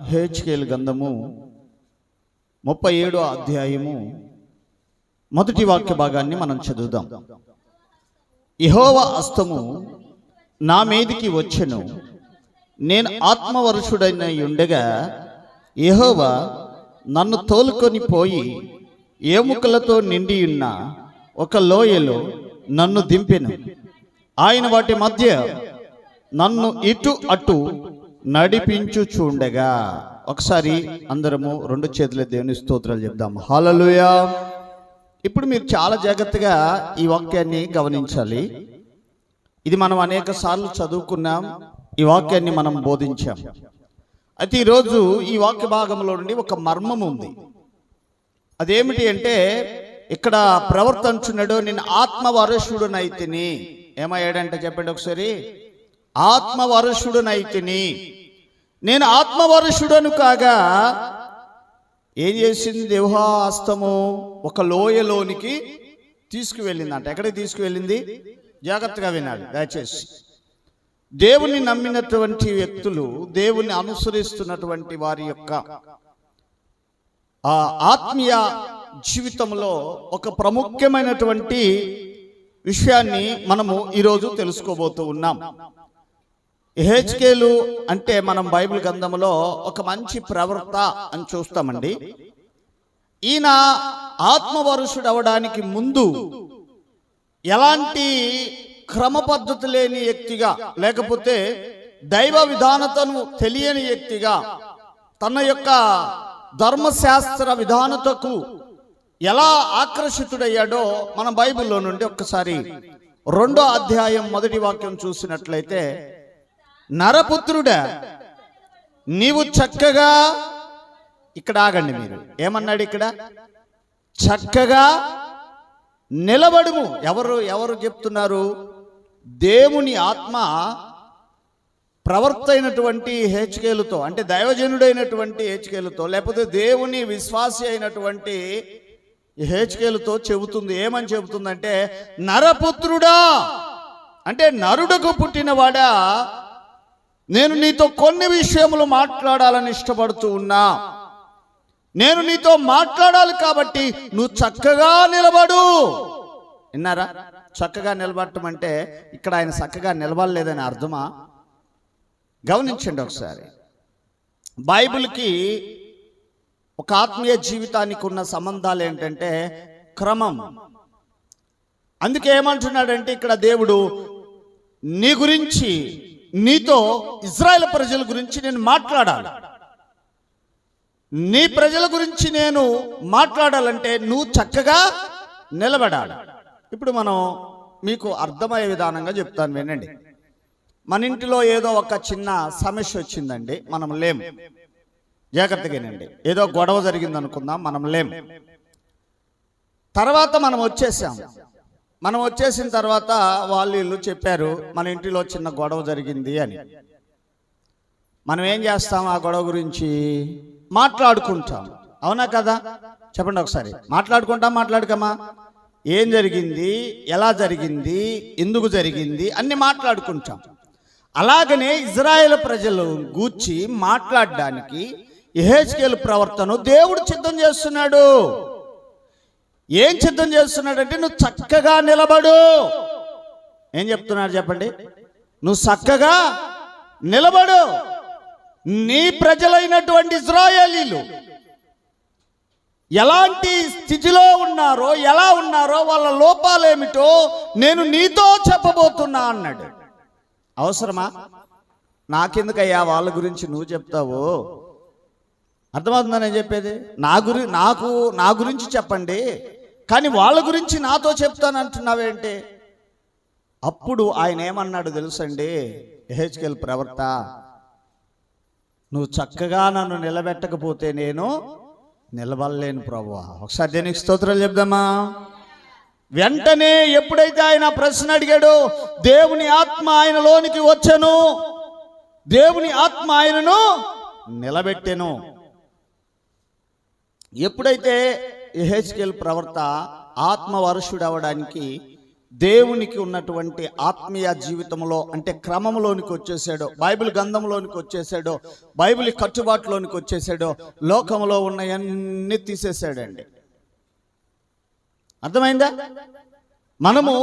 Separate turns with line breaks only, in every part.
హెచ్కేలు గ్రంథము 37వ అధ్యాయము మొదటి వాక్య భాగాన్ని మనం చదువుదాం. యెహోవా హస్తము నా మీదికి వచ్చెను, నేను ఆత్మవరుషుడైన ఉండగా యెహోవా నన్ను తోలుకొని పోయి ఎముకలతో నిండి ఉన్న ఒక లోయలో నన్ను దింపెను. ఆయన వాటి మధ్య నన్ను ఇటు అటు నడిపించుచుండగా. ఒకసారి అందరము రెండు చేతుల దేవుని స్తోత్రాలు చెప్దాం. హల్లెలూయా. ఇప్పుడు మీరు చాలా జాగ్రత్తగా ఈ వాక్యాన్ని గమనించాలి. ఇది మనం అనేక సార్లు చదువుకున్నాం, ఈ వాక్యాన్ని మనం బోధించాం. అయితే ఈరోజు ఈ వాక్య భాగంలో నుండి ఒక మర్మం ఉంది. అదేమిటి అంటే, ఇక్కడ ప్రవర్తించున్నాడు, నేను ఆత్మవరుషుడునైతిని. ఏమయ్యాడంటే చెప్పండి ఒకసారి. ఆత్మవరుషుడునైతిని. నేను ఆత్మవరుషుడను కాగా ఏం చేసింది? యెహోవా హస్తము ఒక లోయలోనికి తీసుకువెళ్ళిందంట. ఎక్కడికి తీసుకువెళ్ళింది? జాగ్రత్తగా వినాలి దయచేసి. దేవుని నమ్మినటువంటి వ్యక్తులు, దేవుని అనుసరిస్తున్నటువంటి వారి యొక్క ఆత్మీయ జీవితంలో ఒక ప్రాముఖ్యమైనటువంటి విషయాన్ని మనము ఈరోజు తెలుసుకోబోతూ ఉన్నాం. యెహెజ్కేలు అంటే మనం బైబిల్ గ్రంథంలో ఒక మంచి ప్రవర్త అని చూస్తామండి. ఈయన ఆత్మవరుషుడు అవడానికి ముందు ఎలాంటి క్రమ పద్ధతి లేని వ్యక్తిగా, లేకపోతే దైవ విధానతను తెలియని వ్యక్తిగా, తన యొక్క ధర్మశాస్త్ర విధానతకు ఎలా ఆకర్షితుడయ్యాడో మనం బైబిల్లో నుండి ఒక్కసారి 2వ అధ్యాయం మొదటి వాక్యం చూసినట్లయితే, నరపుత్రుడా నీవు చక్కగా, ఇక్కడ ఆగండి మీరు, ఏమన్నాడు ఇక్కడ? చక్కగా నిలబడుము. ఎవరు చెప్తున్నారు? దేవుని ఆత్మ ప్రవర్తైనటువంటి హెచ్కేలుతో, అంటే దైవజనుడైనటువంటి హెచ్కేలుతో, లేకపోతే దేవుని విశ్వాసి అయినటువంటి హెచ్కేలుతో చెబుతుంది. ఏమని చెబుతుందంటే, నరపుత్రుడా, అంటే నరుడకు పుట్టినవాడా, నేను నీతో కొన్ని విషయములు మాట్లాడాలని ఇష్టపడుతూ ఉన్నా. నేను నీతో మాట్లాడాలి కాబట్టి నువ్వు చక్కగా నిలబడు. విన్నారా? చక్కగా నిలబడటం అంటే ఇక్కడ ఆయన చక్కగా నిలబడలేదని అర్థమా? గమనించండి ఒకసారి. బైబిల్కి ఒక ఆత్మీయ జీవితానికి ఉన్న సంబంధాలు ఏంటంటే క్రమం. అందుకే ఏమంటున్నాడంటే ఇక్కడ దేవుడు, నీ గురించి, నీతో ఇజ్రాయెల్ ప్రజల గురించి నేను మాట్లాడాలి. నీ ప్రజల గురించి నేను మాట్లాడాలంటే నువ్వు చక్కగా నిలబడాలి. ఇప్పుడు మనం మీకు అర్థమయ్యే విధానంగా చెప్తాను, వినండి. మన ఇంటిలో ఏదో ఒక చిన్న సమస్య వచ్చిందండి, మనం లేం. జాగ్రత్తగానండి. ఏదో గొడవ జరిగింది అనుకుందాం, మనం లేం. తర్వాత మనం వచ్చేసాం. మనం వచ్చేసిన తర్వాత వాళ్ళు చెప్పారు, మన ఇంటిలో చిన్న గొడవ జరిగింది అని. మనం ఏం చేస్తాం? ఆ గొడవ గురించి మాట్లాడుకుంటాం. అవునా కదా? చెప్పండి ఒకసారి. మాట్లాడుకోమా? ఏం జరిగింది, ఎలా జరిగింది, ఎందుకు జరిగింది అన్ని మాట్లాడుకుంటాం. అలాగనే ఇజ్రాయెల్ ప్రజలు గూర్చి మాట్లాడడానికి యెహెజ్కేలు ప్రవర్తన దేవుడు సిద్ధం చేస్తున్నాడు. ఏం సిద్ధం చేస్తున్నాడంటే, నువ్వు చక్కగా నిలబడు. ఏం చెప్తున్నాడు చెప్పండి? నువ్వు చక్కగా నిలబడు. నీ ప్రజలైనటువంటి ఇశ్రాయేలీలు ఎలాంటి స్థితిలో ఉన్నారో, ఎలా ఉన్నారో, వాళ్ళ లోపాలేమిటో నేను నీతో చెప్పబోతున్నా అన్నాడు. అవసరమా? నాకెందుకయ్యా వాళ్ళ గురించి నువ్వు చెప్తావు? అర్థమవుతుందా నేను చెప్పేది? నా గురించి చెప్పండి, కానీ వాళ్ళ గురించి నాతో చెప్తానంటున్నావేంటి? అప్పుడు ఆయన ఏమన్నాడు తెలుసండి, యెహెజ్కేలు ప్రవర్త, నువ్వు చక్కగా నన్ను నిలబెట్టకపోతే నేను నిలబడలేను ప్రభువా. ఒకసారి దేనికి స్తోత్రాలు చెప్దామా? వెంటనే ఎప్పుడైతే ఆయన ప్రశ్న అడిగాడో, దేవుని ఆత్మ ఆయనలోనికి వచ్చెను, దేవుని ఆత్మ ఆయనను నిలబెట్టెను. ఎప్పుడైతే యెహెజ్కేలు ప్రవర్త ఆత్మవరుషుడు అవడానికి దేవునికి ఉన్నటువంటి ఆత్మీయ జీవితంలో అంటే క్రమంలోనికి వచ్చేసాడో, బైబిల్ గ్రంథంలోనికి వచ్చేసాడో, బైబిల్ కట్టుబాటులోనికి వచ్చేసాడో, లోకంలో ఉన్నవన్నీ తీసేసాడండి. అర్థమైందా? మనము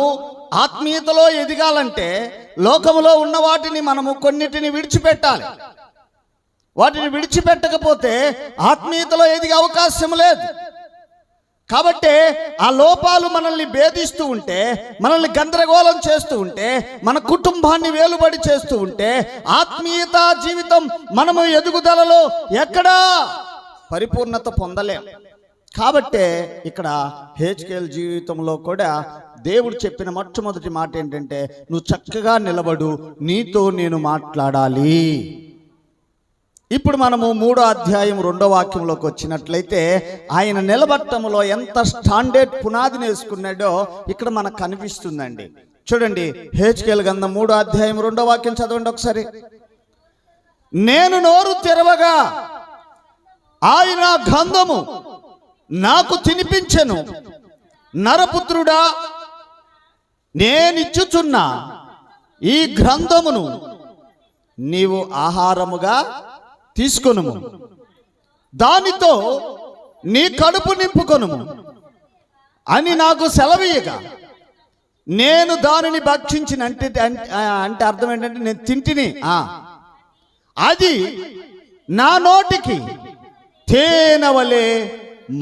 ఆత్మీయతలో ఎదగాలంటే లోకములో ఉన్న వాటిని మనము కొన్నిటిని విడిచిపెట్టాలి. వాటిని విడిచిపెట్టకపోతే ఆత్మీయతలో ఎదిగే అవకాశం లేదు. కాబట్టి ఆ లోపాలు మనల్ని భేదిస్తూ ఉంటే, మనల్ని గందరగోళం చేస్తూ ఉంటే, మన కుటుంబాన్ని వేలుబడి చేస్తూ ఉంటే, ఆత్మీయత జీవితం మనము ఎదుగుదలలో ఎక్కడా పరిపూర్ణత పొందలేం. కాబట్టే ఇక్కడ హెచ్కేల్ జీవితంలో కూడా దేవుడు చెప్పిన మొట్టమొదటి మాట ఏంటంటే, నువ్వు చక్కగా నిలబడు, నీతో నేను మాట్లాడాలి. ఇప్పుడు మనము 3వ అధ్యాయం 2వ వాక్యంలోకి వచ్చినట్లయితే ఆయన నిలబట్టంలో ఎంత స్టాండర్డ్ పునాదిని వేసుకున్నాడో ఇక్కడ మనకు కనిపిస్తుందండి. చూడండి, హెచ్కేల్ గ్రంథం 3వ అధ్యాయం 2వ వాక్యం చదవండి ఒకసారి. నేను నోరు తెరవగా ఆయన గ్రంథము నాకు తినిపించెను. నరపుత్రుడా, నేనిచ్చుచున్న ఈ గ్రంథమును నీవు ఆహారముగా తీసుకొనుము, దానితో నీ కడుపు నింపుకొనుము అని నాకు సెలవీయగా, నేను దానిని భక్షించిన అంటే అర్థం ఏంటంటే నేను తింటిని, అది నా నోటికి తేనెవలే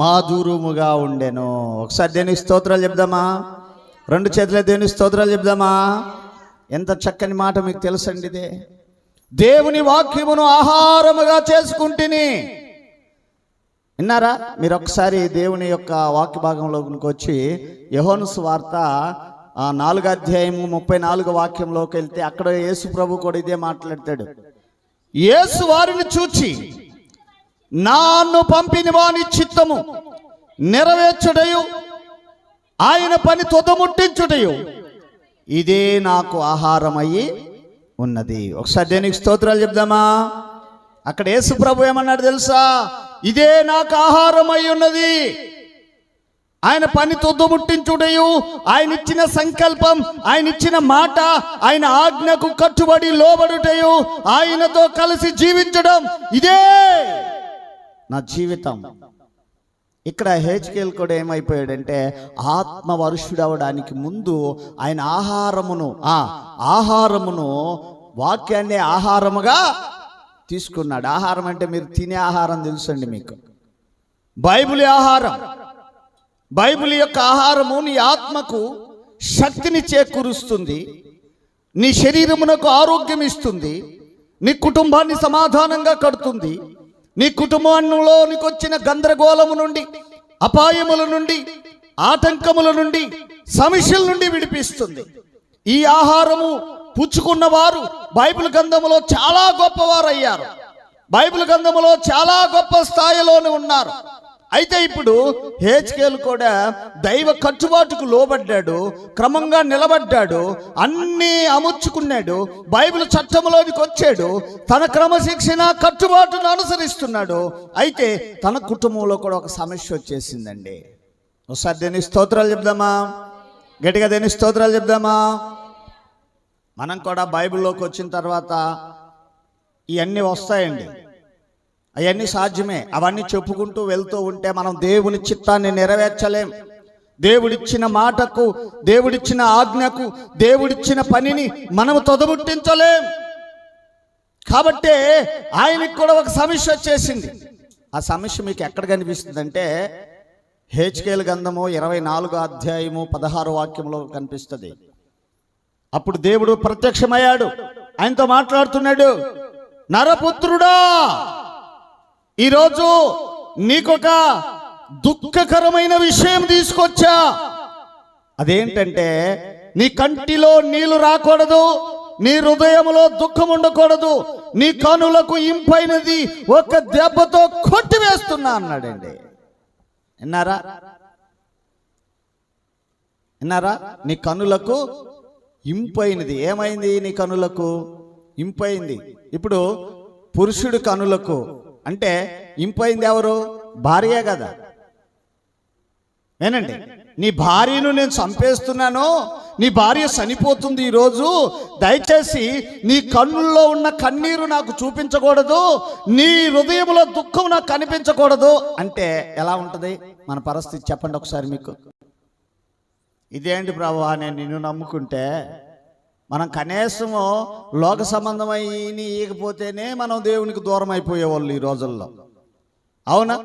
మాధురముగా ఉండెను. ఒకసారి దేవునికి స్తోత్రాలు చెప్దామా? 2 చేతుల దేవునికి స్తోత్రాలు చెప్దామా? ఎంత చక్కని మాట మీకు తెలుసండి ఇదే. దేవుని వాక్యమును ఆహారముగా చేసుకుంటుని. విన్నారా? మీరు ఒకసారి దేవుని యొక్క వాక్య భాగంలోకి వచ్చి యోహాను సువార్త 4వ అధ్యాయం 34వ వాక్యంలోకి వెళ్తే అక్కడ యేసు ప్రభు కూడా ఇదే మాట్లాడతాడు. యేసు వారిని చూచి, నన్ను పంపిన వాని చిత్తము నెరవేర్చుటయు ఆయన పని తుదముట్టించుటయు ఇదే నాకు ఆహారమయ్యి ఉన్నది. ఒకసారి దేనికి స్తోత్రాలు చెప్దామా? అక్కడ యేసు ప్రభు ఏమన్నాడు తెలుసా? ఇదే నాకు ఆహారమై ఉన్నది. ఆయన పని తుదముట్టించుటయు, ఆయన ఇచ్చిన సంకల్పం, ఆయన ఇచ్చిన మాట, ఆయన ఆజ్ఞకు కట్టుబడి లోబడుటయు, ఆయనతో కలిసి జీవించడం, ఇదే నా జీవితం. ఇక్కడ హెచ్కేల్ కూడా ఏమైపోయాడంటే ఆత్మవరుషుడవడానికి ముందు ఆయన ఆహారమును వాక్యాన్ని ఆహారముగా తీసుకున్నాడు. ఆహారం అంటే మీరు తినే ఆహారం తెలుసండి మీకు. బైబిల్ ఆహారం, బైబిల్ యొక్క ఆహారము నీ ఆత్మకు శక్తిని చేకూరుస్తుంది, నీ శరీరమునకు ఆరోగ్యం ఇస్తుంది, నీ కుటుంబాన్ని సమాధానంగా కడుతుంది, నీ కుటుంబంలోనికి వచ్చిన గందరగోళము నుండి, అపాయముల నుండి, ఆటంకముల నుండి, సమస్యల నుండి విడిపిస్తుంది. ఈ ఆహారము పుచ్చుకున్న వారు బైబిల్ గ్రంథములో చాలా గొప్పవారు అయ్యారు. బైబిల్ గ్రంథములో చాలా గొప్ప స్థాయిలోనే ఉన్నారు. అయితే ఇప్పుడు హెచ్కేల్ కూడా దైవ కట్టుబాటుకు లోబడ్డాడు, క్రమంగా నిలబడ్డాడు, అన్నీ అమర్చుకున్నాడు, బైబిల్ చట్టంలోనికి వచ్చాడు, తన క్రమశిక్షణ కట్టుబాటును అనుసరిస్తున్నాడు. అయితే తన కుటుంబంలో కూడా ఒక సమస్య వచ్చేసిందండి. ఒకసారి దేని స్తోత్రాలు చెప్దామా? గట్టిగా దేని స్తోత్రాలు చెప్దామా? మనం కూడా బైబిల్లోకి వచ్చిన తర్వాత ఇవన్నీ వస్తాయండి, అవన్నీ సాధ్యమే. అవన్నీ చెప్పుకుంటూ వెళ్తూ ఉంటే మనం దేవుని చిత్తాన్ని నెరవేర్చలేం. దేవుడిచ్చిన మాటకు, దేవుడిచ్చిన ఆజ్ఞకు, దేవుడిచ్చిన పనిని మనము తొదముట్టించలేం. కాబట్టే ఆయనకి కూడా ఒక సమస్య వచ్చేసింది. ఆ సమస్య మీకు ఎక్కడ కనిపిస్తుంది? హెచ్కేల్ గ్రంథము 24వ అధ్యాయము 16వ వాక్యంలో కనిపిస్తుంది. అప్పుడు దేవుడు ప్రత్యక్షమయ్యాడు, ఆయనతో మాట్లాడుతున్నాడు. నరపుత్రుడా, ఈరోజు నీకొక దుఃఖకరమైన విషయం తీసుకొచ్చా. అదేంటంటే నీ కంటిలో నీళ్లు రాకూడదు, నీ హృదయంలో దుఃఖం ఉండకూడదు, నీ కనులకు ఇంపైనది ఒక దెబ్బతో కొట్టివేస్తున్నా అన్నాడండి. విన్నారా? నీ కనులకు ఇంపైనది. ఏమైంది? నీ కనులకు ఇంపైంది. ఇప్పుడు పురుషుడి కనులకు అంటే ఇంపైంది ఎవరు? భార్యే కదా. ఏనండి, నీ భార్యను నేను చంపేస్తున్నాను, నీ భార్య చనిపోతుంది ఈరోజు, దయచేసి నీ కన్నుల్లో ఉన్న కన్నీరు నాకు చూపించకూడదు, నీ హృదయంలో దుఃఖం నాకు కనిపించకూడదు అంటే ఎలా ఉంటుంది మన పరిస్థితి చెప్పండి ఒకసారి మీకు. ఇదేంటి ప్రభువా, నేను నిన్ను నమ్ముకుంటే మనం కనీసము లోక సంబంధమైనవి ఇకపోతేనే మనం దేవునికి దూరం అయిపోయేవాళ్ళు ఈ రోజుల్లో. అవునా?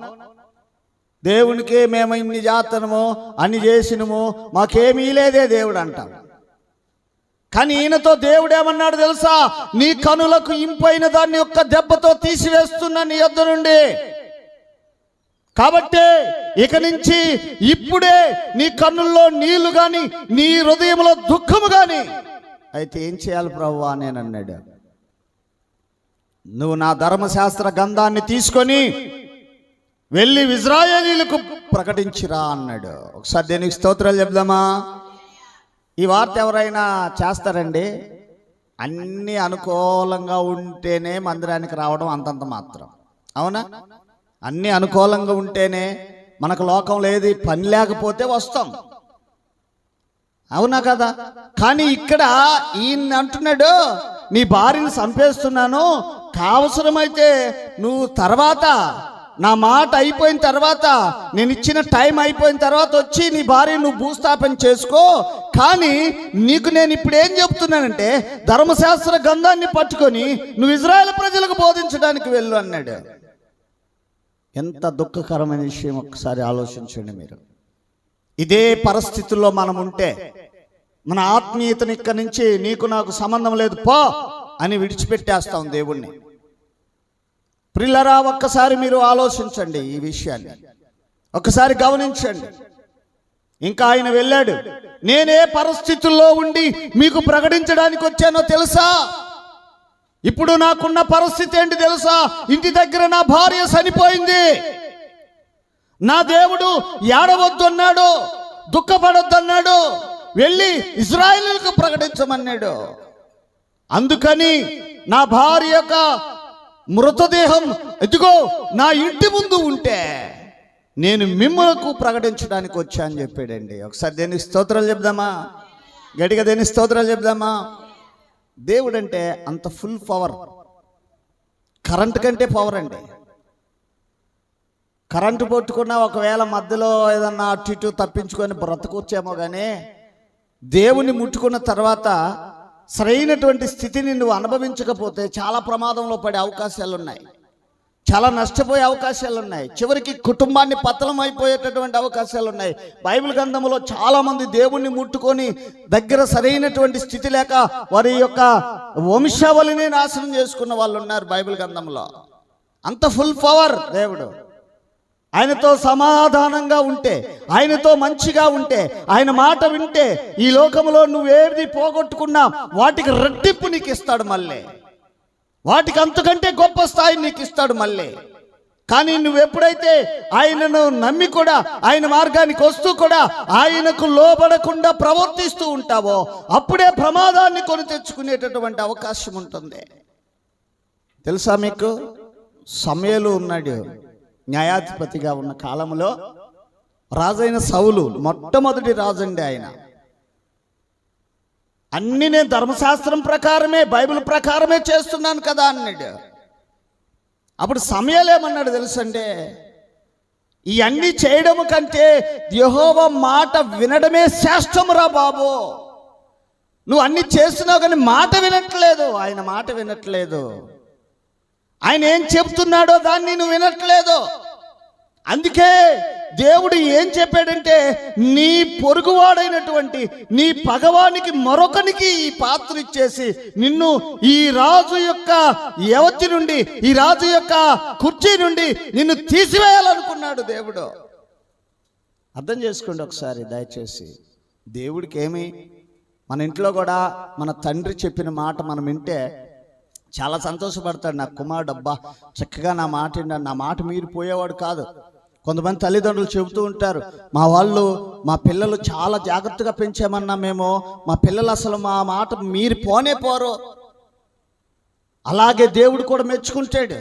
దేవునికి మేము ఇన్ని చేతనము అన్ని చేసినము మాకేమీ లేదే దేవుడు అంటాం. కానీ ఈయనతో దేవుడు ఏమన్నాడు తెలుసా? నీ కనులకు ఇంపైన దాన్ని ఒక్క దెబ్బతో తీసివేస్తున్నా నీ యొద్ద నుండి. కాబట్టి ఇక నుంచి ఇప్పుడే నీ కన్నుల్లో నీళ్లు గాని నీ హృదయంలో దుఃఖము గాని అయితే ఏం చేయాలి ప్రభువా నేను అన్నాడు. నువ్వు నా ధర్మశాస్త్ర గ్రంథాన్ని తీసుకొని వెళ్ళి ఇశ్రాయేలీయులకు ప్రకటించిరా అన్నాడు. ఒకసారి దేనికి స్తోత్రాలు చెప్దామా? ఈ వార్త ఎవరైనా చేస్తారండి? అన్నీ అనుకూలంగా ఉంటేనే మందిరానికి రావడం అంతంత మాత్రం. అవునా? అన్నీ అనుకూలంగా ఉంటేనే, మనకు లోకంలో ఏది పని లేకపోతే వస్తాం. అవునా కదా? కానీ ఇక్కడ ఈయన అంటున్నాడు, నీ భార్యని చంపేస్తున్నాను, కావసరమైతే నువ్వు తర్వాత నా మాట అయిపోయిన తర్వాత, నేను ఇచ్చిన టైం అయిపోయిన తర్వాత వచ్చి నీ భార్య నువ్వు భూస్థాపన చేసుకో. కానీ నీకు నేను ఇప్పుడు ఏం చెప్తున్నానంటే, ధర్మశాస్త్ర గ్రంథాన్ని పట్టుకొని నువ్వు ఇశ్రాయేలు ప్రజలకు బోధించడానికి వెళ్ళు అన్నాడు. ఎంత దుఃఖకరమైన విషయం ఒక్కసారి ఆలోచించండి మీరు. ఇదే పరిస్థితుల్లో మనం ఉంటే మన ఆత్మీయతను ఇక్కడి నుంచి నీకు నాకు సంబంధం లేదు పో అని విడిచిపెట్టేస్తాం దేవుణ్ణి. ప్రిల్లరా, ఒక్కసారి మీరు ఆలోచించండి, ఈ విషయాన్ని ఒక్కసారి గమనించండి. ఇంకా ఆయన వెళ్ళాడు, నేనే పరిస్థితుల్లో ఉండి మీకు ప్రకటించడానికి వచ్చానో తెలుసా? ఇప్పుడు నాకున్న పరిస్థితి ఏంటి తెలుసా? ఇంటి దగ్గర నా భార్య చనిపోయింది. నా దేవుడు ఏడవద్దన్నాడు, దుఃఖపడొద్దన్నాడు, వెళ్ళి ఇశ్రాయేలీయులకు ప్రకటించమన్నాడు. అందుకని నా భార్య యొక్క మృతదేహం ఇదిగో నా ఇంటి ముందు ఉంటే నేను మిమ్మల్ని ప్రకటించడానికి వచ్చా అని చెప్పాడండి. ఒకసారి దేనికి స్తోత్రాలు చెప్దామా? గట్టిగా దేనికి స్తోత్రాలు చెప్దామా? దేవుడు అంటే అంత ఫుల్ పవర్, కరెంటు కంటే పవర్ అండి. కరెంటు పట్టుకున్నా ఒకవేళ మధ్యలో ఏదన్నా అటు ఇటు తప్పించుకొని బ్రతకొచ్చేమో, కానీ దేవుని ముట్టుకున్న తర్వాత సరైనటువంటి స్థితిని నువ్వు అనుభవించకపోతే చాలా ప్రమాదంలో పడే అవకాశాలు ఉన్నాయి, చాలా నష్టపోయే అవకాశాలు ఉన్నాయి, చివరికి కుటుంబాన్ని పతనం అయిపోయేటటువంటి అవకాశాలు ఉన్నాయి. బైబిల్ గ్రంథంలో చాలా మంది దేవుణ్ణి ముట్టుకొని దగ్గర సరైనటువంటి స్థితి లేక వారి యొక్క వంశావళిని నాశనం చేసుకున్న వాళ్ళు ఉన్నారు బైబిల్ గ్రంథంలో. అంత ఫుల్ పవర్ దేవుడు. ఆయనతో సమాధానంగా ఉంటే, ఆయనతో మంచిగా ఉంటే, ఆయన మాట వింటే ఈ లోకంలో నువ్వేది పోగొట్టుకున్నా వాటికి రెట్టింపు నీకు ఇస్తాడు మళ్ళీ, వాటికి అంతకంటే గొప్ప స్థాయి నీకు ఇస్తాడు మళ్ళీ. కానీ నువ్వు ఎప్పుడైతే ఆయనను నమ్మి కూడా ఆయన మార్గానికి వస్తూ కూడా ఆయనకు లోబడకుండా ప్రవర్తిస్తూ ఉంటావో అప్పుడే ప్రమాదాన్ని కొని తెచ్చుకునేటటువంటి అవకాశం ఉంటుంది. తెలుసా మీకు? సమూయేలు ఉన్నాడు, న్యాయాధిపతిగా ఉన్న కాలంలో రాజైన సౌలు మొట్టమొదటి రాజండి ఆయన. అన్ని నేను ధర్మశాస్త్రం ప్రకారమే బైబిల్ ప్రకారమే చేస్తున్నాను కదా అన్నాడు. అప్పుడు సమూయేలు ఏమన్నాడు తెలుసంటే, ఇవన్నీ చేయడం కంటే యెహోవా మాట వినడమే శ్రేష్టమురా బాబు. నువ్వు అన్ని చేస్తున్నావు కానీ మాట వినట్లేదు, ఆయన మాట వినట్లేదు, ఆయన ఏం చెప్తున్నాడో దాన్ని నువ్వు వినట్లేదు. అందుకే దేవుడు ఏం చెప్పాడంటే, నీ పొరుగువాడైనటువంటి నీ పగవానికి మరొకనికి ఈ పాత్ర ఇచ్చేసి నిన్ను ఈ రాజు యొక్క యవతి నుండి, ఈ రాజు యొక్క కుర్చీ నుండి నిన్ను తీసివేయాలనుకున్నాడు దేవుడు. అర్థం చేసుకోండి ఒకసారి దయచేసి. దేవుడికి ఏమి, మన ఇంట్లో కూడా మన తండ్రి చెప్పిన మాట మనం వింటే చాలా సంతోషపడతాడు. నా కుమారుడు అబ్బా చక్కగా నా మాట విన్నాడు, నా మాట మీరు పోయేవాడు కాదు. కొంతమంది తల్లిదండ్రులు చెబుతూ ఉంటారు, మా పిల్లలు చాలా జాగ్రత్తగా పెంచామన్నా మేము, మా పిల్లలు అసలు మా మాట మీరు పోనే పోరు. అలాగే దేవుడు కూడా మెచ్చుకుంటాడు.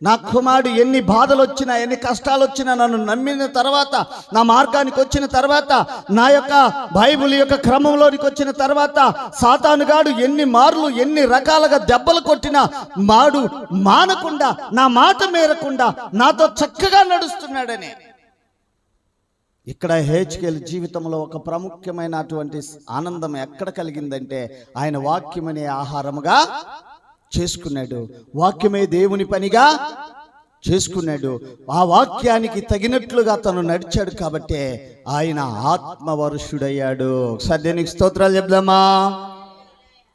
నా కుమారుడు ఎన్ని బాధలు వచ్చినా, ఎన్ని కష్టాలు వచ్చినా, నన్ను నమ్మిన తర్వాత, నా మార్గానికి వచ్చిన తర్వాత, నా యొక్క బైబిల్ యొక్క క్రమంలోనికి వచ్చిన తర్వాత, సాతానుగాడు ఎన్ని మార్లు ఎన్ని రకాలుగా దెబ్బలు కొట్టినా మాడు మానకుండా, నా మాట మేరకుండా నాతో చక్కగా నడుస్తున్నాడని. ఇక్కడ హెచ్కేల్ జీవితంలో ఒక ప్రాముఖ్యమైనటువంటి ఆనందం ఎక్కడ కలిగిందంటే, ఆయన వాక్యమనే ఆహారముగా చేసుకున్నాడు, వాక్యమే దేవుని పనిగా చేసుకున్నాడు. ఆ వాక్యానికి తగినట్లుగా తను నడిచాడు కాబట్టి ఆయన ఆత్మవరుషుడయ్యాడు. ఒకసారి దేనికి స్తోత్రాలు చెప్దామా?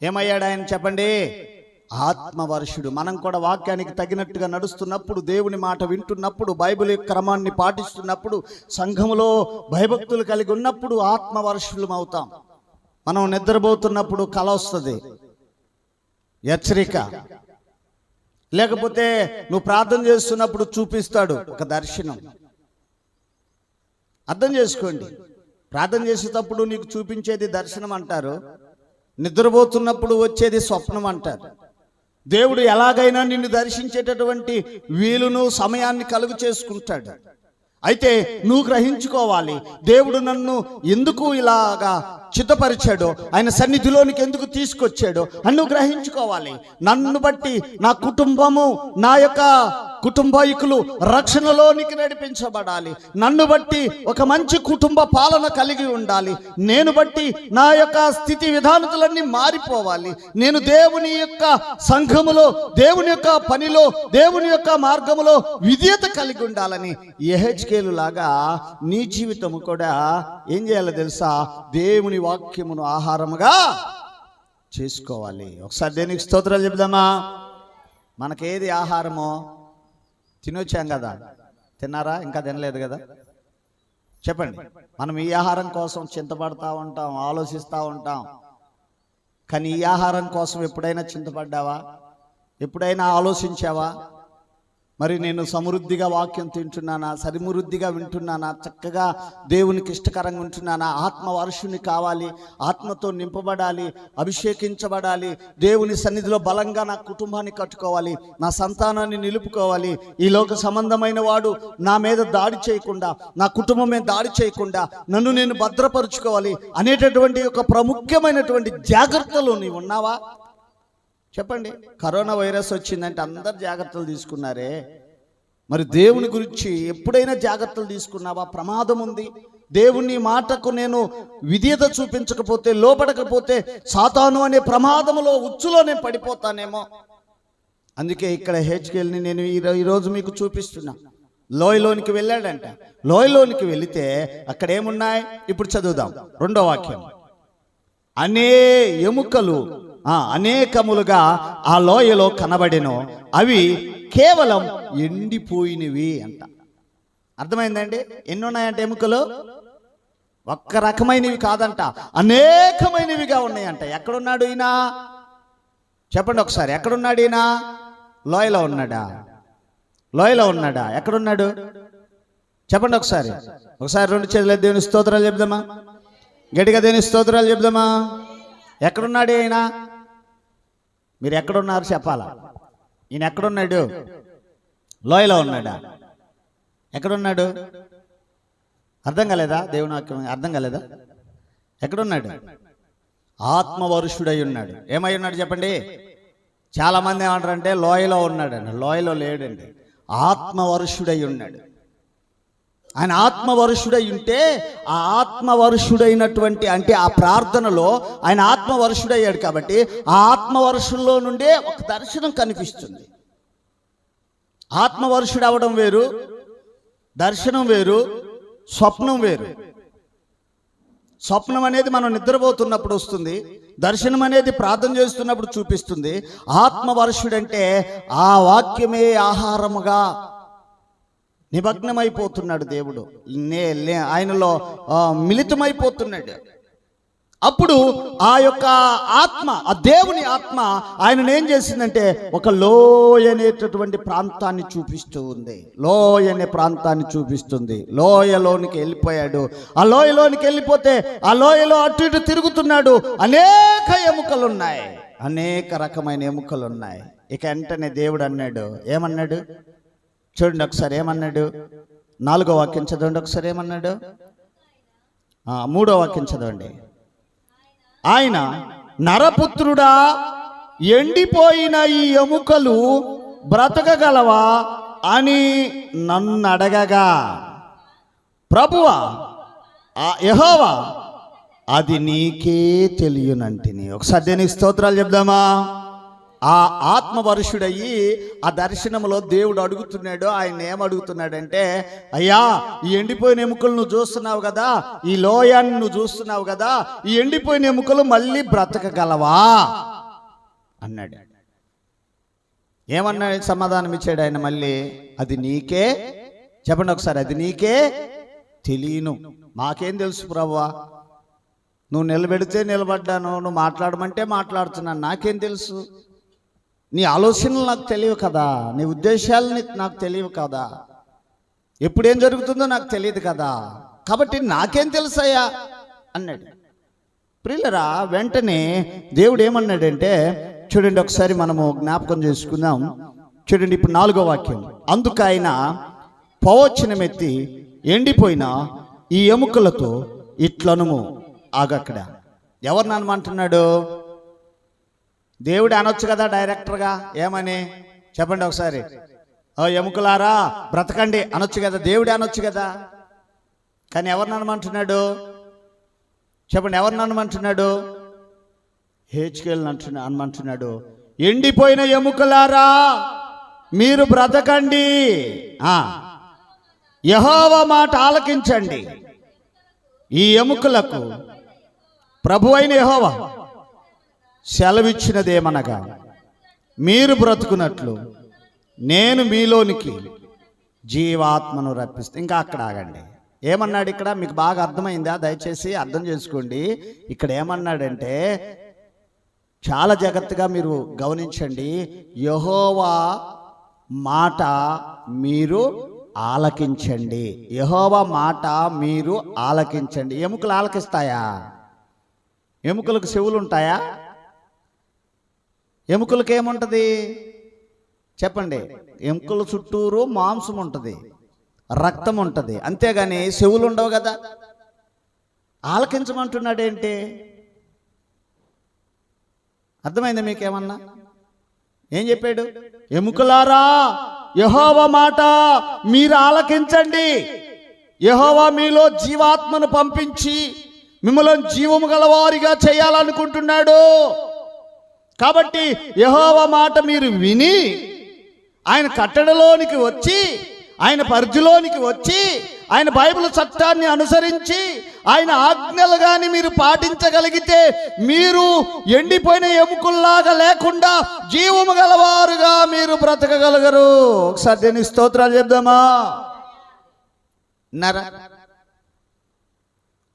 ఏమయ్యాడు ఆయన చెప్పండి? ఆత్మవర్షుడు. మనం కూడా వాక్యానికి తగినట్టుగా నడుస్తున్నప్పుడు, దేవుని మాట వింటున్నప్పుడు, బైబిల్ క్రమాన్ని పాటిస్తున్నప్పుడు, సంఘములో భయభక్తులు కలిగి ఉన్నప్పుడు ఆత్మవర్షులం అవుతాం. మనం నిద్రపోతున్నప్పుడు కల వస్తుంది, హెచ్చరిక. లేకపోతే నువ్వు ప్రార్థన చేస్తున్నప్పుడు చూపిస్తాడు ఒక దర్శనం. అర్థం చేసుకోండి, ప్రార్థన చేసేటప్పుడు నీకు చూపించేది దర్శనం అంటారు, నిద్రపోతున్నప్పుడు వచ్చేది స్వప్నం అంటారు. దేవుడు ఎలాగైనా నిన్ను దర్శించేటటువంటి వీలును సమయాన్ని కలుగు చేసుకుంటాడు. అయితే నువ్వు గ్రహించుకోవాలి, దేవుడు నన్ను ఎందుకు ఇలాగా చిత్తపరిచాడో, ఆయన సన్నిధిలోనికి ఎందుకు తీసుకొచ్చాడో అని నువ్వు గ్రహించుకోవాలి. నన్ను బట్టి నా కుటుంబము, నా యొక్క కుటుంబీకులు రక్షణలోనికి నడిపించబడాలి. నన్ను బట్టి ఒక మంచి కుటుంబ పాలన కలిగి ఉండాలి. నేను బట్టి నా యొక్క స్థితి విధానతులన్నీ మారిపోవాలి. నేను దేవుని యొక్క సంఘములో, దేవుని యొక్క పనిలో, దేవుని యొక్క మార్గములో విధేయత కలిగి ఉండాలని యెహెజ్కేలు లాగా నీ జీవితము కూడా ఏం చేయాలో తెలుసా? దేవుని వాక్యమును ఆహారముగా చేసుకోవాలి. ఒకసారి దేనికి స్తోత్రాలు చెప్దామా? మనకేది ఆహారమో తినొచ్చాం కదా, తిన్నారా? ఇంకా తినలేదు కదా? చెప్పండి. మనం ఈ ఆహారం కోసం చింతపడతా ఉంటాం, ఆలోచిస్తూ ఉంటాం. కానీ ఈ ఆహారం కోసం ఎప్పుడైనా చింతపడ్డావా? ఎప్పుడైనా ఆలోచించావా? మరి నేను సమృద్ధిగా వాక్యం తింటున్నానా, సమృద్ధిగా వింటున్నానా, చక్కగా దేవునికి ఇష్టకరంగా ఉంటున్నానా? ఆత్మవర్షుని కావాలి, ఆత్మతో నింపబడాలి, అభిషేకించబడాలి, దేవుని సన్నిధిలో బలంగా నా కుటుంబాన్ని కట్టుకోవాలి, నా సంతానాన్ని నిలుపుకోవాలి. ఈ లోక సంబంధమైన వాడు నా మీద దాడి చేయకుండా, నా కుటుంబం మీద దాడి చేయకుండా నన్ను నేను భద్రపరుచుకోవాలి అనేటటువంటి ఒక ప్రాముఖ్యమైనటువంటి జాగ్రత్తలు నీవు ఉన్నావా? చెప్పండి. కరోనా వైరస్ వచ్చిందంటే అందరు జాగ్రత్తలు తీసుకున్నారే, మరి దేవుని గురించి ఎప్పుడైనా జాగ్రత్తలు తీసుకున్నావా? ప్రమాదం ఉంది. దేవుని మాటకు నేను విధేయత చూపించకపోతే, లోపడకపోతే సాతాను అనే ప్రమాదములో, ఉచ్చులో నేను పడిపోతానేమో. అందుకే ఇక్కడ హెచ్కేల్ని నేను ఈరోజు మీకు చూపిస్తున్నా. లోయలోనికి వెళ్ళాడంట. లోయలోనికి వెళితే అక్కడ ఏమున్నాయి? ఇప్పుడు చదువుదాం 2వ వాక్యం. ఎముకలు అనేకములుగా ఆ లోయలో కనబడెను, అవి కేవలం ఎండిపోయినవి అంట. అర్థమైందండి? ఎన్ని ఉన్నాయంటే ఎముకలు? ఒక్క రకమైనవి కాదంట, అనేకమైనవిగా ఉన్నాయంట. ఎక్కడున్నాడు ఈయన? చెప్పండి ఒకసారి. ఎక్కడున్నాడు ఈయన? లోయలో ఉన్నాడా? లోయలో ఉన్నాడా? ఎక్కడున్నాడు? చెప్పండి ఒకసారి. 2 చేతుల దేవుని స్తోత్రాలు చెప్దామా? గట్టిగా దేవుని స్తోత్రాలు చెప్దామా? ఎక్కడున్నాడు ఆయన? మీరు ఎక్కడున్నారు చెప్పాలా? ఈయన ఎక్కడున్నాడు? లోయలో ఉన్నాడా? ఎక్కడున్నాడు? అర్థం కాలేదా? దేవుని వాక్యం అర్థం కాలేదా? ఎక్కడున్నాడు? ఆత్మవరుషుడై ఉన్నాడు. ఏమై ఉన్నాడు చెప్పండి? చాలామంది ఏమంటారంటే లోయలో ఉన్నాడండి. లోయలో లేడండి, ఆత్మవరుషుడై ఉన్నాడు. ఆయన ఆత్మవరుషుడై ఉంటే, ఆ ఆత్మవరుషుడైనటువంటి అంటే ఆ ప్రార్థనలో ఆయన ఆత్మవరుషుడయ్యాడు కాబట్టి ఆ ఆత్మవరుషుల్లో నుండే ఒక దర్శనం కనిపిస్తుంది. ఆత్మవరుషుడు అవడం వేరు, దర్శనం వేరు, స్వప్నం వేరు. స్వప్నం అనేది మనం నిద్రపోతున్నప్పుడు వస్తుంది, దర్శనం అనేది ప్రార్థన చేస్తున్నప్పుడు చూపిస్తుంది. ఆత్మవరుషుడంటే ఆ వాక్యమే ఆహారముగా నిమగ్నమైపోతున్నాడు దేవుడు, ఆయనలో మిళితమైపోతున్నాడు. అప్పుడు ఆ యొక్క ఆత్మ, ఆ దేవుని ఆత్మ ఆయనను ఏం చేసిందంటే ఒక లోయ అనేటటువంటి ప్రాంతాన్ని చూపిస్తూ ఉంది. లోయ అనే ప్రాంతాన్ని చూపిస్తుంది. లోయలోనికి వెళ్ళిపోయాడు. ఆ లోయలోనికి వెళ్ళిపోతే ఆ లోయలో అటు ఇటు తిరుగుతున్నాడు. అనేక ఎముకలు ఉన్నాయి, అనేక రకమైన ఎముకలు ఉన్నాయి. ఇక వెంటనే దేవుడు అన్నాడు, ఏమన్నాడు? చూడండి ఒకసారి ఏమన్నాడు. 4వ వాక్యం చదవండి ఒకసారి. ఏమన్నాడు? 3వ వాక్యం చదవండి. ఆయన, నరపుత్రుడా, ఎండిపోయిన ఈ ఎముకలు బ్రతకగలవా అని నన్ను అడగగా, ప్రభువా, యెహోవా, అది నీకే తెలియనంటిని. ఒకసారి దేనికి స్తోత్రాలు చెప్దామా. ఆ ఆత్మవరుషుడయ్యి ఆ దర్శనంలో దేవుడు అడుగుతున్నాడు. ఆయన ఏమడుగుతున్నాడంటే, అయ్యా, ఈ ఎండిపోయిన ఎముకలు నువ్వు చూస్తున్నావు కదా, ఈ లోయాన్ని నువ్వు చూస్తున్నావు కదా, ఈ ఎండిపోయిన ఎముకలు మళ్ళీ బ్రతకగలవా అన్నాడు. ఏమన్నాడు? సమాధానం ఇచ్చాడు ఆయన మళ్ళీ, అది నీకే, చెప్పండి ఒకసారి, అది నీకే తెలియను. మాకేం తెలుసు ప్రభువా, నువ్వు నిలబెడితే నిలబడ్డాను, నువ్వు మాట్లాడమంటే మాట్లాడుతున్నాను, నాకేం తెలుసు? నీ ఆలోచనలు నాకు తెలియవు కదా, నీ ఉద్దేశాలు నాకు తెలియవు కదా, ఎప్పుడేం జరుగుతుందో నాకు తెలియదు కదా, కాబట్టి నాకేం తెలుసయ్యా అన్నాడు. ప్రియులరా, వెంటనే దేవుడు ఏమన్నాడంటే, చూడండి ఒకసారి మనము జ్ఞాపకం చేసుకుందాం. చూడండి ఇప్పుడు 4వ వాక్యం. అందుకు ఆయన పవచనమెత్తి ఎండిపోయిన ఈ ఎముకలతో ఇట్లనుము. ఆగక్కడ ఎవరిని అనమంటున్నాడు? దేవుడు అనొచ్చు కదా డైరెక్టర్గా. ఏమని చెప్పండి ఒకసారి. ఎముకలారా బ్రతకండి అనొచ్చు కదా, దేవుడే అనొచ్చు కదా. కానీ ఎవరిని అనమంటున్నాడు? చెప్పండి, ఎవరిని అనమంటున్నాడు? హెచ్కేల్ని అనమంటున్నాడు. ఎండిపోయిన ఎముకలారా మీరు బ్రతకండి, యెహోవా మాట ఆలకించండి. ఈ ఎముకలకు ప్రభువైన యెహోవా సెలవిచ్చినదేమనగా, మీరు బ్రతుకున్నట్లు నేను మీలోనికి జీవాత్మను రప్పిస్తాను. ఇంకా అక్కడ ఆగండి. ఏమన్నాడు ఇక్కడ? మీకు బాగా అర్థమైందా? దయచేసి అర్థం చేసుకోండి. ఇక్కడ ఏమన్నాడంటే, చాలా జాగ్రత్తగా మీరు గమనించండి. యెహోవా మాట మీరు ఆలకించండి. యెహోవా మాట మీరు ఆలకించండి. ఎముకలు ఆలకిస్తాయా? ఎముకలకు చెవులు ఉంటాయా? ఎముకలకు ఏముంటుంది చెప్పండి? ఎముకల చుట్టూరు మాంసం ఉంటుంది, రక్తం ఉంటుంది, అంతేగాని చెవులు ఉండవు కదా. ఆలకించమంటున్నాడేంటి? అర్థమైందా మీకేమన్నా? ఏం చెప్పాడు? ఎముకలారా యెహోవా మాట మీరు ఆలకించండి. యెహోవా మీలో జీవాత్మను పంపించి మిమ్మల్ని జీవము గలవారిగా చేయాలనుకుంటున్నాడు. కాబట్టి యెహోవా మాట మీరు విని ఆయన కట్టడలోనికి వచ్చి, ఆయన పరిధిలోనికి వచ్చి, ఆయన బైబిల్ చట్టాన్ని అనుసరించి ఆయన ఆజ్ఞలు కానీ మీరు పాటించగలిగితే మీరు ఎండిపోయిన ఎముకల్లాగా లేకుండా జీవము గలవారుగా మీరు బ్రతకగలగరు. ఒకసారి దీనికి స్తోత్రాలు చెప్దామా?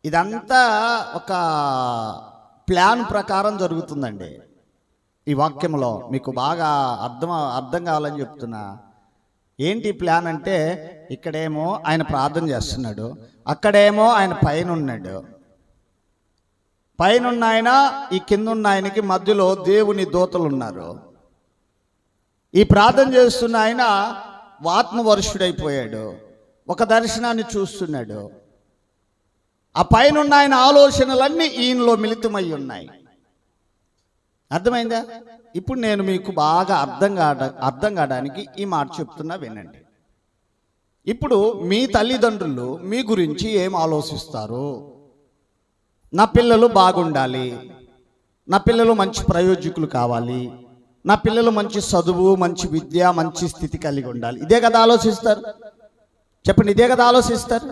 ఇదంతా ఒక ప్లాన్ ప్రకారం జరుగుతుందండి. ఈ వాక్యంలో మీకు బాగా అర్థం కావాలని చెప్తున్నా. ఏంటి ప్లాన్ అంటే, ఇక్కడేమో ఆయన ప్రార్థన చేస్తున్నాడు, అక్కడేమో ఆయన పైన ఉన్నాడు. పైన ఆయన ఈ కింద ఉన్న ఆయనకి మధ్యలో దేవుని దూతలు ఉన్నారు. ఈ ప్రార్థన చేస్తున్న ఆయన ఆత్మవర్షుడైపోయాడు, ఒక దర్శనాన్ని చూస్తున్నాడు. ఆ పైన ఉన్న ఆయన ఆలోచనలన్నీ ఈయనలో మిళితమై ఉన్నాయి. అర్థమైందా? ఇప్పుడు నేను మీకు బాగా అర్థం కావడానికి ఈ మాట చెప్తున్నా, వినండి. ఇప్పుడు మీ తల్లిదండ్రులు మీ గురించి ఏం ఆలోచిస్తారు? నా పిల్లలు బాగుండాలి, నా పిల్లలు మంచి ప్రయోజకులు కావాలి, నా పిల్లలు మంచి చదువు, మంచి విద్య, మంచి స్థితి కలిగి ఉండాలి. ఇదే కదా ఆలోచిస్తారు? చెప్పండి, ఇదే కదా ఆలోచిస్తారు?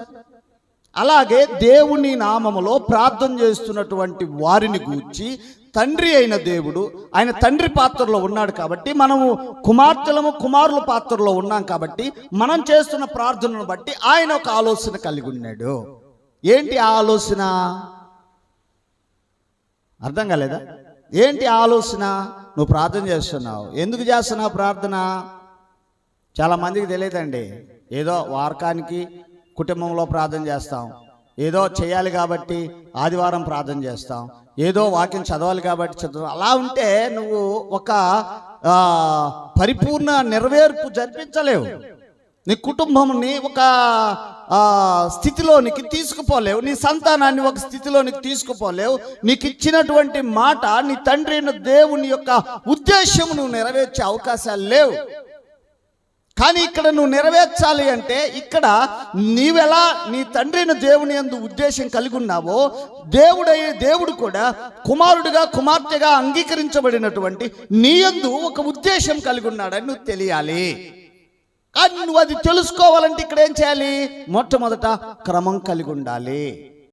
అలాగే దేవుని నామములో ప్రార్థన చేస్తున్నటువంటి వారిని గూర్చి తండ్రి అయిన దేవుడు ఆయన తండ్రి పాత్రలో ఉన్నాడు. కాబట్టి మనము కుమారుల పాత్రలో ఉన్నాం. కాబట్టి మనం చేస్తున్న ప్రార్థనను బట్టి ఆయన ఒక ఆలోచన కలిగి ఉన్నాడు. ఏంటి ఆ ఆలోచన? అర్థం కాలేదా? ఏంటి ఆలోచన? నువ్వు ప్రార్థన చేస్తున్నావు, ఎందుకు చేస్తున్నావు ప్రార్థన? చాలా మందికి తెలియదండి. ఏదో వారకానికి కుటుంబంలో ప్రార్థన చేస్తాం, ఏదో చేయాలి కాబట్టి ఆదివారం ప్రార్థన చేస్తాం, ఏదో వాక్యం చదవాలి కాబట్టి చదువు. అలా ఉంటే నువ్వు ఒక పరిపూర్ణ నెరవేర్పు జరిపించలేవు. నీ కుటుంబంని ఒక స్థితిలోనికి తీసుకుపోలేవు, నీ సంతానాన్ని ఒక స్థితిలోనికి తీసుకుపోలేవు. నీకు ఇచ్చినటువంటి మాట, నీ తండ్రి అయిన దేవుని యొక్క ఉద్దేశం నువ్వు నెరవేర్చే అవకాశాలు లేవు. కానీ ఇక్కడ నువ్వు నెరవేర్చాలి అంటే, ఇక్కడ నీవెలా నీ తండ్రి అయిన దేవుని యందు ఉద్దేశం కలిగి ఉన్నావో, దేవుడు కూడా కుమారుడిగా కుమార్తెగా అంగీకరించబడినటువంటి నీ యందు ఒక ఉద్దేశం కలిగి ఉన్నాడని నువ్వు తెలియాలి. కానీ నువ్వు అది తెలుసుకోవాలంటే ఇక్కడ ఏం చేయాలి? మొట్టమొదట క్రమం కలిగి ఉండాలి.